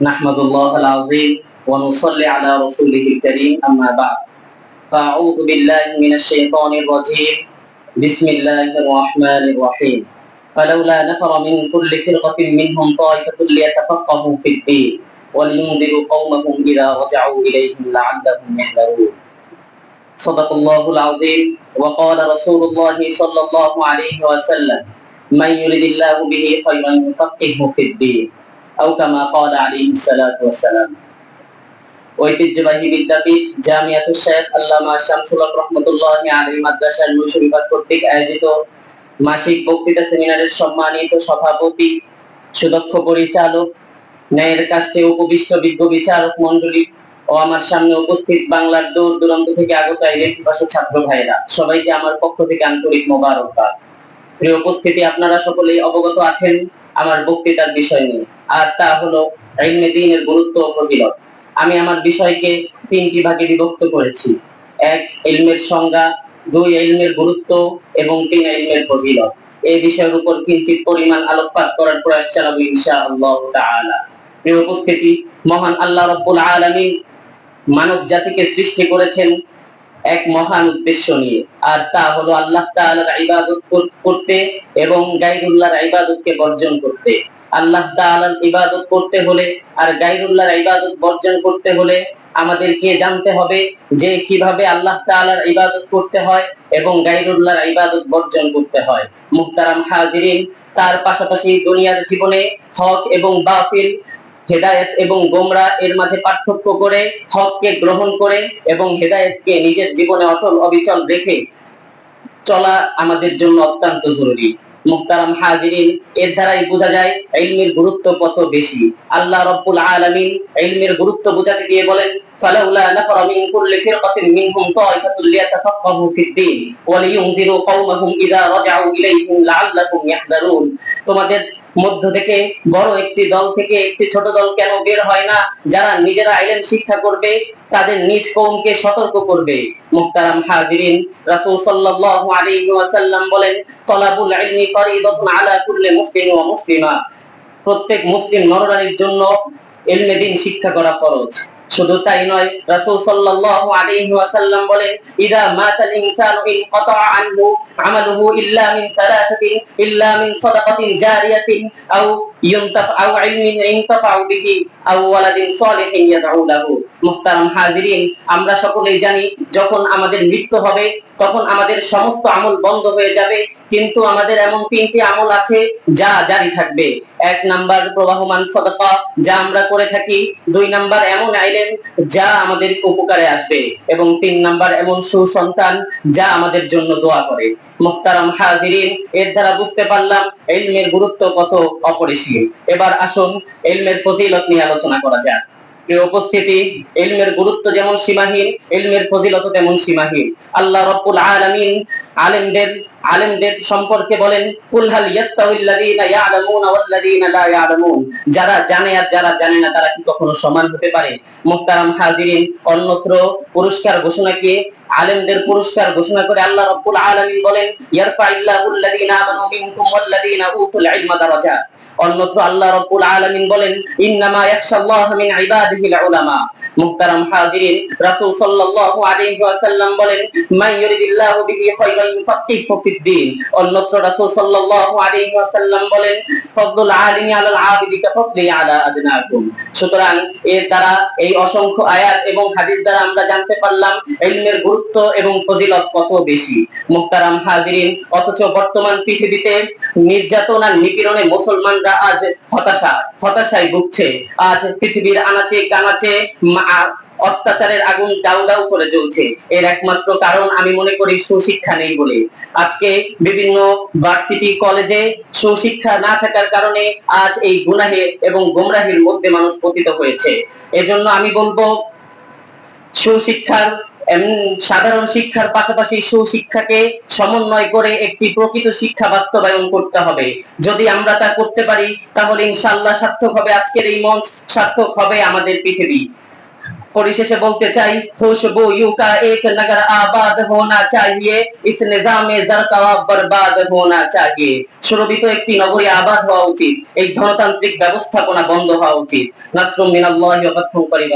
নাহমাদুল্লাহ আল আযীম ওয়া নুসাল্লি আলা রাসূলিহিল কারীম আম্মা বা'দ ফাআউযু বিল্লাহি মিনাশ শাইতানির রাজীম বিসমিল্লাহির রাহমানির রাহিম ফালাউলা নাফারা মিন কুল্লি ফিরকাতিন মিনহুম তা'iফাতুন লিয়াতাফাক্কাহু ফিদ-দীন ওয়া লিয়ুনযিরু কওমাহুম ইযা রাজা'উ ইলাইহিম লা'আল্লাহুম ইয়াহদারুন সাদাকাল্লাহুল আযীম ওয়া ক্বালা রাসূলুল্লাহি সাল্লাল্লাহু আলাইহি ওয়াসাল্লাম মান ইউরিদিল্লাহু বিহি খায়রান ইউফাক্কিহহু ফিদ-দীন আও কামা ক্বালা আলাইহিস সালাতু ওয়াস সালাম। ঐতিহ্যবাহী বিদ্যাপীঠ জামিয়াতুশ শাইখ আল্লামা শামসুল হক রাহমাতুল্লাহি আলাইহি মাদ্রাসার নূর বিভাগ কর্তৃক আয়োজিত মাসিক বক্তৃতা সেমিনারের সম্মানিত সভাপতি, সুদক্ষ পরিচালক, ন্যায়ের কাষ্টে উপবিষ্ট বিজ্ঞ বিচারক মণ্ডলী ও আমার সামনে উপস্থিত বাংলার দূর দূরান্ত থেকে আগত আইলেম পিপাসু ছাত্র ভাইরা, সবাইকে আমার পক্ষ থেকে আন্তরিক মোবারকবাদ। প্রিয় উপস্থিতি, আপনারা সকলেই অবগত আছেন আমার বক্তৃতার বিষয় নিয়ে, আর তা হলো ইলমে দ্বীনের গুরুত্ব ও ফজিলত। আমি আমার বিষয়কে তিনটি ভাগে বিভক্ত করেছি: এক, ইলমের সংজ্ঞা; দুই, ইলমের গুরুত্ব; এবং তিন, ইলমের ফজিলত। এই বিষয়ের উপর কিঞ্চিত পরিমাণ আলোকপাত করার প্রয়াস চালাবো ইনশাআল্লাহ তাআলা। প্রিয় উপস্থিতি, মহান আল্লাহ রাব্বুল আলামিন মানব জাতিকে সৃষ্টি করেছেন এক মহান উদ্দেশ্য নিয়ে, আর তা হলো আল্লাহ তাআলার ইবাদত করতে এবং গায়রুল্লাহর ইবাদতকে বর্জন করতে। আল্লাহ তাআলার ইবাদত করতে হলে আর গায়রুল্লাহর ইবাদত বর্জন করতে হলে আমাদেরকে জানতে হবে যে কিভাবে আল্লাহ তাআলার ইবাদত করতে হয় এবং গায়রুল্লাহর ইবাদত বর্জন করতে হয়। মুহতারাম হাজিরিন, তার পাশাপাশি দুনিয়ার জীবনে হক এবং বাতিল, হেদায়েত এবং গোমরাহ এর মাঝে পার্থক্য করে হককে গ্রহণ করে এবং হেদায়েতকে নিজের জীবনে অটল অবিচল রেখে চলা আমাদের জন্য অত্যন্ত জরুরি। মুহতারাম হাজিরিন, এর দ্বারাই বোঝা যায় ইলমের গুরুত্ব কত বেশি। আল্লাহ রাব্বুল আলামিন ইলমের গুরুত্ব বোঝাতে গিয়ে বলেন, ফালাউলা নাফারা মিন কুল্লি ফিরকাতিন মিনহুম তা'iফাতুন লিয়াতাফাক্কাহু ফিদ-দীন ওয়া লিয়ুনযিরু কওমাহুম ইযা রাজা'উ ইলাইহিম লা'আল্লাহুম ইয়াহদারুন। তোমাদের মধ্য থেকে বড় একটি দল থেকে একটি ছোট দল কেন বের হয় না, যারা নিজেরা ইলম শিক্ষা করবে, তাদের নিজ কওমকে সতর্ক করবে। মুহতারাম হাজিরিন, রাসূল সাল্লাল্লাহু আলাইহি ওয়াসাল্লাম বলেন, তলাবুল ইলমি ফরিদাতুন আলা কুল্লি মুসলিম ওয়া মুসলিমা। প্রত্যেক মুসলিম নরনারীর জন্য ইলমে দ্বীন শিক্ষা করা ফরজ। শুধু তাই নয়, রাসূল সাল্লাল্লাহু আলাইহি ওয়াসাল্লাম বলেন, ইযা মাতাল ইনসানু ইনকাতাআ আনহু আমালুহু ইল্লা মিন সালাসাতিন, ইল্লা মিন সাদাকাতিন জারিয়াতিন আও আও ইলমিন ইনতাফাউ বিহি আও ওয়ালাদিন সালিহিন ইয়াদউ লাহু। মুহতারাম হাজিরিন, আমরা সকলেই জানি যখন আমাদের মৃত্যু হবে তখন আমাদের সমস্ত আমল বন্ধ হয়ে যাবে, কিন্তু আমাদের এমন তিনটি আমল আছে যা জারি থাকবে। এক নাম্বার প্রবাহমান সাদাকা, যা আমরা করে থাকি; দুই নাম্বার এমন ইলম যা আমাদের উপকারে আসবে; এবং তিন নাম্বার এমন সুসন্তান যা আমাদের জন্য দোয়া করে। মুহতারাম হাজিরিন, এর দ্বারা বুঝতে পারলাম ইলমের গুরুত্ব কত অপরিসীম। এবার আসুন ইলমের ফজিলত নিয়ে আলোচনা করা যাক। প্রিয় উপস্থিতি, ইলমের গুরুত্ব যেমন সীমাহীন, ইলমের ফজিলত তেমন সীমাহীন। আল্লাহ রাব্বুল আলামিন আলেমদের সম্পর্কে বলেন, কুল হাল ইয়াস্তাউিল্লাযীনা ইয়া'লামুনা ওয়াল্লাযীনা লা ইয়া'লামুন। যারা জানে আর যারা জানে না, তারা কি কখনো সমান হতে পারে? মুহতারাম হাজিরিন, অন্যত্র পুরস্কার ঘোষণাকে আলেমদের পুরস্কার ঘোষণা করে আল্লাহ রাব্বুল আলামিন বলেন, ইয়ারফা'ইল্লাহুল্লাযীনা আমানু মিনকুম ওয়াল্লাযীনা উতুল ইলমা দারাজাত। অন্যত্র আল্লাহ রাব্বুল আলামিন বলেন, ইন্নামা ইয়াখশাল্লাহা মিন ইবাদিহিল উলামা। মুহতারাম হাজিরিন, রাসূল সাল্লাল্লাহু আলাইহি ওয়াসাল্লাম বলেন, মান ইউরিদিল্লাহু বিহি খায়রান ইউফাক্কিহহু ফিদ-দীন। অন্যত্র রাসূল সাল্লাল্লাহু আলাইহি ওয়াসাল্লাম বলেন, ফাদলুল আলিমি আলাল আবিদি কাফদলি আলা আদনাকুম। সুতরাং এর দ্বারা, এই অসংখ্য আয়াত এবং হাদিস দ্বারা আমরা জানতে পারলাম ইলমের গুরুত্ব এবং ফজিলত কত বেশি। মুহতারাম হাজিরিন, অথচ বর্তমান পৃথিবীতে নির্যাতন আর নিপীড়নে মুসলমানরা আজ হতাশায় ভুগছে। আজ পৃথিবীর আনাচে কানাচে অত্যাচারের আগুন দাউ দাউ করে জ্বলছে। এর একমাত্র কারণ আমি মনে করি সুশিক্ষা নেই বলে। আজকে বিভিন্ন ভার্সিটি কলেজে সুশিক্ষা না থাকার কারণে আজ এই গুনাহে এবং গোমরাহির মধ্যে মানুষ পতিত হয়েছে। এজন্য আমি বলবো, সুশিক্ষার সাধারণ শিক্ষার পাশাপাশি সুশিক্ষাকে সমন্বয় করে একটি প্রকৃত শিক্ষা বাস্তবায়ন করতে হবে। যদি আমরা তা করতে পারি, তাহলে ইনশাআল্লাহ সার্থক হবে আজকের এই মঞ্চ, সার্থক হবে আমাদের পৃথিবী। পরিশেষে বলতে চাই, খুশবু ইউ কা এক নগর আবাদ হোনা চাহিয়ে, ইস নিজামে জারকাওয়া বরবাদ হোনা চাহিয়ে। সুরভিত একটি নগরী আবাদ হওয়া উচিত, এই ধনতান্ত্রিক ব্যবস্থাপনা বন্ধ হওয়া উচিত। নাসরুম মিনাল্লাহি ওয়া ফাতহুন করিম।